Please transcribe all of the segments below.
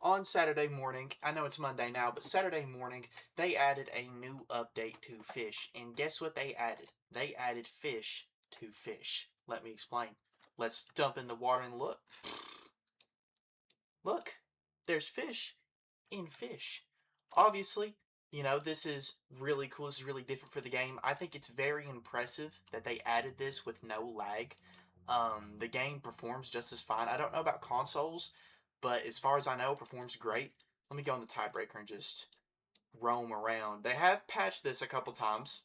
on Saturday morning, I know it's Monday now, but Saturday morning, they added a new update to Fish. And guess what they added? They added Fish to Fish. Let me explain. Let's dump in the water and look. Look, there's fish in Fish. Obviously, this is really cool. This is really different for the game. I think it's very impressive that they added this with no lag. The game performs just as fine. I don't know about consoles, but as far as I know, it performs great. Let me go on the tiebreaker and just roam around. They have patched this a couple times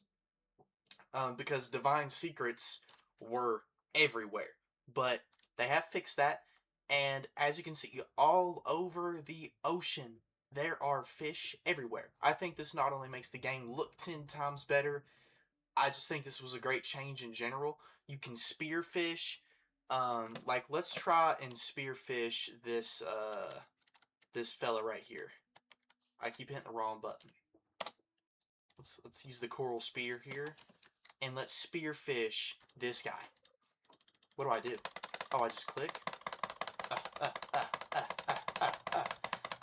because Divine Secrets were everywhere, but they have fixed that. And as you can see, all over the ocean, there are fish everywhere. I think this not only makes the game look 10 times better, I just think this was a great change in general. You can spearfish. Like, let's try and spearfish this fella right here. I keep hitting the wrong button. Let's use the coral spear here, and let's spearfish this guy. What do I do? Oh, I just click.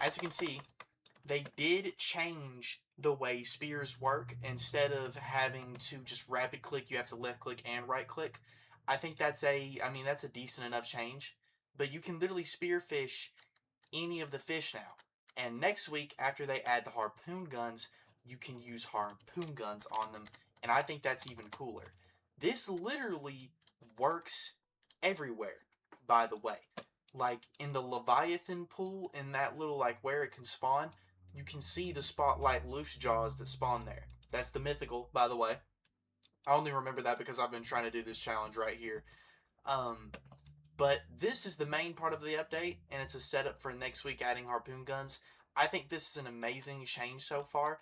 As you can see, they did change the way spears work. Instead of having to just rapid click, you have to left click and right click. I think that's a decent enough change. But you can literally spearfish any of the fish now. And next week, after they add the harpoon guns, you can use harpoon guns on them. And I think that's even cooler. This literally works everywhere, by the way. Like, in the Leviathan pool, in that little, like, where it can spawn, you can see the spotlight loose jaws that spawn there. That's the mythical, by the way. I only remember that because I've been trying to do this challenge right here. But this is the main part of the update, and it's a setup for next week adding harpoon guns. I think this is an amazing change so far.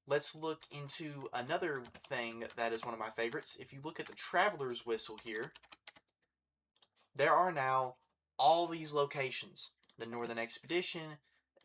Let's look into another thing that is one of my favorites. If you look at the Traveler's Whistle here, there are now all these locations. The Northern Expedition,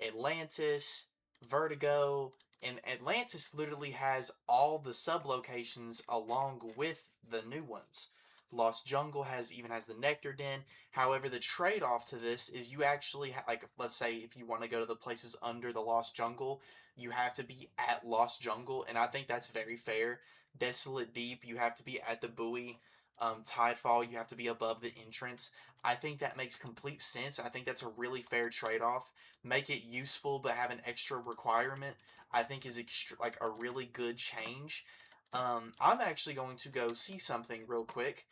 Atlantis, Vertigo, and Atlantis literally has all the sub-locations along with the new ones. Lost Jungle even has the Nectar Den. However, the trade-off to this is you actually, let's say if you want to go to the places under the Lost Jungle, you have to be at Lost Jungle, and I think that's very fair. Desolate Deep, you have to be at the buoy. Tidefall, you have to be above the entrance. I think that makes complete sense. I think that's a really fair trade-off. Make it useful but have an extra requirement, I think is a really good change. I'm actually going to go see something real quick.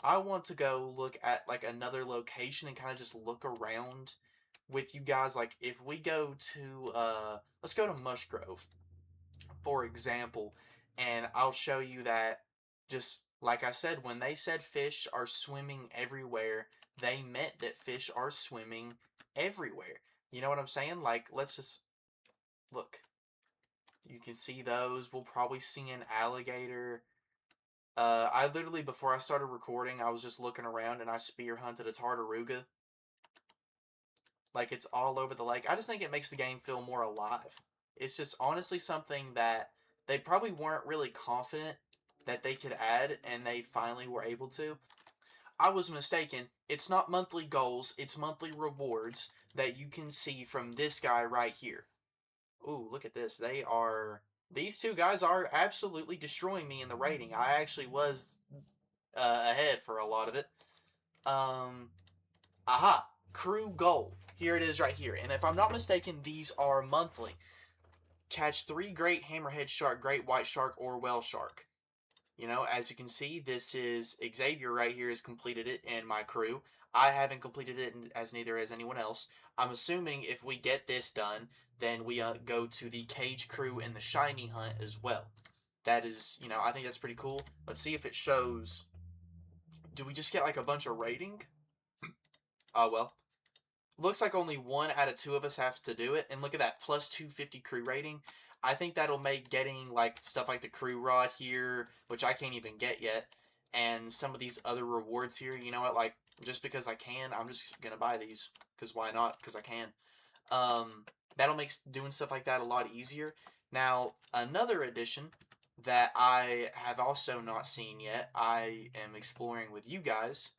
I want to go look at like another location and kind of just look around with you guys. Like if we go to let's go to Mushgrove, for example, and I'll show you that, just like I said, when they said fish are swimming everywhere, they meant that fish are swimming everywhere. You know what I'm saying? Like, let's just look. You can see those. We'll probably see an alligator. I literally, before I started recording, I was just looking around and I spear hunted a tartaruga. Like, it's all over the lake. I just think it makes the game feel more alive. It's just honestly something that they probably weren't really confident that they could add, and they finally were able to. I was mistaken. It's not monthly goals, it's monthly rewards that you can see from this guy right here. Ooh, look at this. These two guys are absolutely destroying me in the rating. I actually was ahead for a lot of it. Aha! Crew goal. Here it is right here. And if I'm not mistaken, these are monthly. Catch 3 great hammerhead shark, great white shark, or whale shark. You know, as you can see, this is Xavier right here has completed it in my crew. I haven't completed it, as neither has anyone else. I'm assuming if we get this done, then we go to the cage crew and the shiny hunt as well. That is, I think that's pretty cool. Let's see if it shows. Do we just get like a bunch of rating? Oh, well. Looks like only 1 out of 2 of us have to do it. And look at that, plus 250 crew rating. I think that'll make getting like stuff like the crew rod here, which I can't even get yet, and some of these other rewards here, you know what, like, just because I can, I'm just gonna buy these, because why not, because I can. That'll make doing stuff like that a lot easier. Now, another addition that I have also not seen yet, I am exploring with you guys,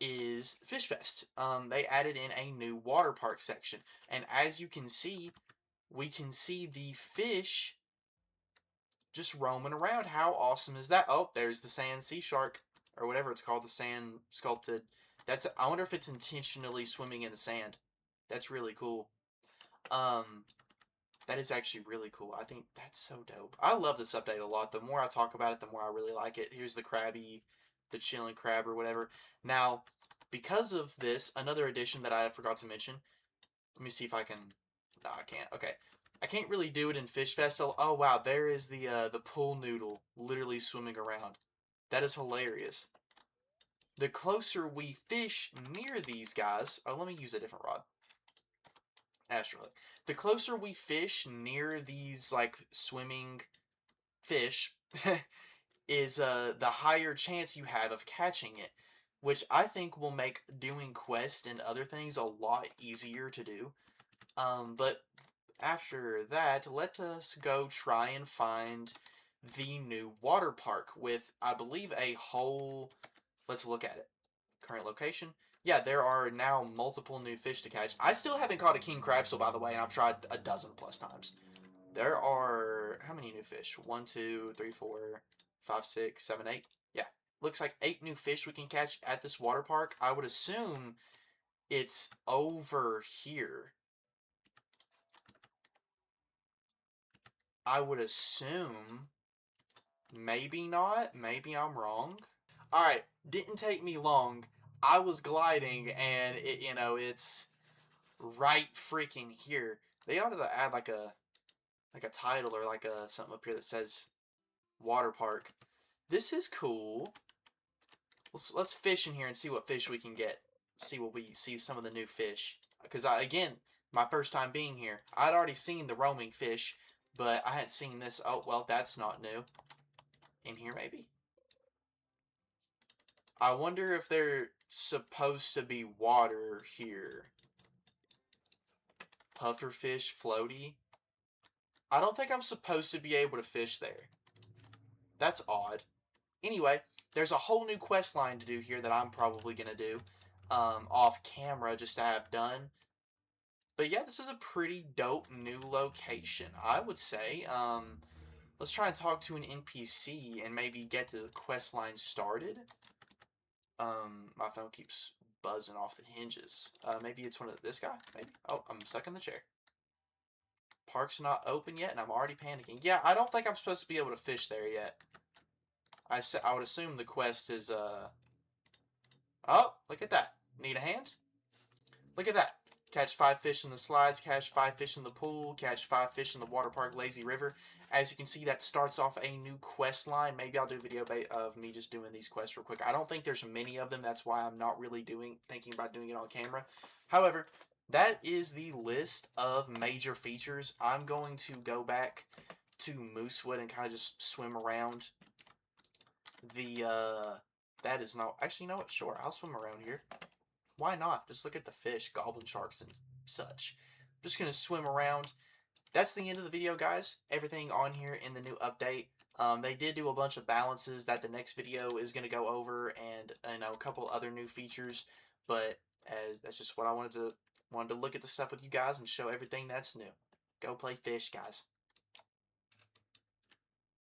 is Fish Fest. They added in a new water park section, and as you can see, we can see the fish just roaming around. How awesome is that? Oh, there's the sand sea shark, or whatever it's called, the sand sculpted. I wonder if it's intentionally swimming in the sand. That's really cool. Um, that is actually really cool. I think that's so dope. I love this update a lot. The more I talk about it, the more I really like it. Here's the crabby, the chilling crab or whatever. Now, because of this, another addition that I forgot to mention. Let me see if I can. No, I can't. Okay, I can't really do it in Fish Festival. Oh wow, there is the pool noodle literally swimming around. That is hilarious. The closer we fish near these guys, oh, let me use a different rod. Astrally. The closer we fish near these like swimming fish is the higher chance you have of catching it, which I think will make doing quests and other things a lot easier to do. But after that, let us go try and find the new water park with, I believe, a whole. Let's look at it. Current location. Yeah, there are now multiple new fish to catch. I still haven't caught a king crabsel, by the way, and I've tried a dozen plus times. There are how many new fish? 1, 2, 3, 4, 5, 6, 7, 8. Yeah, looks like 8 new fish we can catch at this water park. I would assume it's over here. I would assume. Maybe not. Maybe I'm wrong. Alright, didn't take me long. I was gliding, and it's right freaking here. They ought to add like a title or like a something up here that says water park. This is cool. Let's fish in here and see what fish we can get. See some of the new fish. Because again, my first time being here. I'd already seen the roaming fish, but I hadn't seen this. Oh, well, that's not new. In here, maybe? I wonder if they're supposed to be water here. Pufferfish, floaty. I don't think I'm supposed to be able to fish there. That's odd. Anyway, there's a whole new quest line to do here that I'm probably going to do off camera just to have done. But yeah, this is a pretty dope new location, I would say. Let's try and talk to an NPC and maybe get the quest line started. My phone keeps buzzing off the hinges. Maybe it's this guy? Maybe. Oh, I'm stuck in the chair. Park's not open yet, and I'm already panicking. Yeah, I don't think I'm supposed to be able to fish there yet. I would assume the quest is, Oh, look at that. Need a hand? Look at that. Catch 5 fish in the slides, catch 5 fish in the pool, catch 5 fish in the water park lazy river. As you can see, that starts off a new quest line. Maybe I'll do a video of me just doing these quests real quick. I don't think there's many of them. That's why I'm not really thinking about doing it on camera. However, that is the list of major features. I'm going to go back to Moosewood and kind of just swim around that is not... Actually, you know what? Sure, I'll swim around here. Why not? Just look at the fish, goblin sharks and such. I'm just going to swim around. That's the end of the video, guys. Everything on here in the new update. They did do a bunch of balances that the next video is going to go over, and a couple other new features. But that's just what I wanted to look at the stuff with you guys and show everything that's new. Go play Fish, guys.